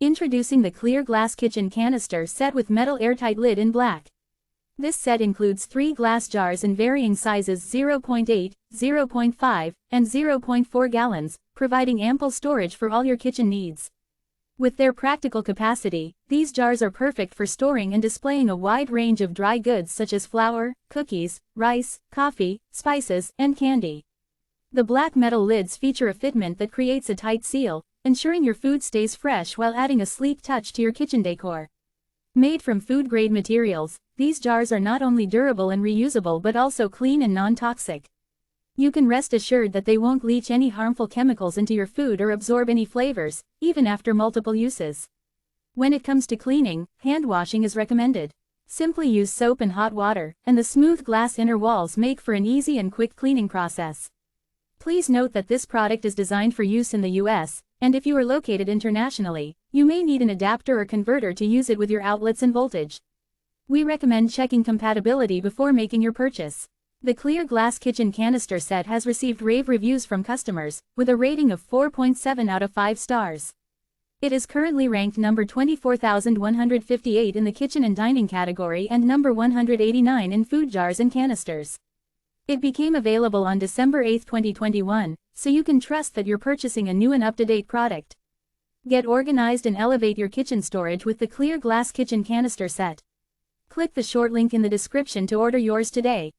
Introducing the clear glass kitchen canister set with metal airtight lid in black. This set includes 3 glass jars in varying sizes 0.8, 0.5, and 0.4 gallons, providing ample storage for all your kitchen needs. With their practical capacity, these jars are perfect for storing and displaying a wide range of dry goods such as flour, cookies, rice, coffee, spices, and candy. The black metal lids feature a fitment that creates a tight seal, ensuring your food stays fresh while adding a sleek touch to your kitchen decor. Made from food-grade materials, these jars are not only durable and reusable but also clean and non-toxic. You can rest assured that they won't leach any harmful chemicals into your food or absorb any flavors, even after multiple uses. When it comes to cleaning, hand washing is recommended. Simply use soap and hot water, and the smooth glass inner walls make for an easy and quick cleaning process. Please note that this product is designed for use in the US, and if you are located internationally, you may need an adapter or converter to use it with your outlets and voltage. We recommend checking compatibility before making your purchase. The clear glass kitchen canister set has received rave reviews from customers, with a rating of 4.7 out of 5 stars. It is currently ranked number 24,158 in the kitchen and dining category and number 189 in food jars and canisters. It became available on December 8, 2021, so you can trust that you're purchasing a new and up-to-date product. Get organized and elevate your kitchen storage with the clear glass kitchen canister set. Click the short link in the description to order yours today.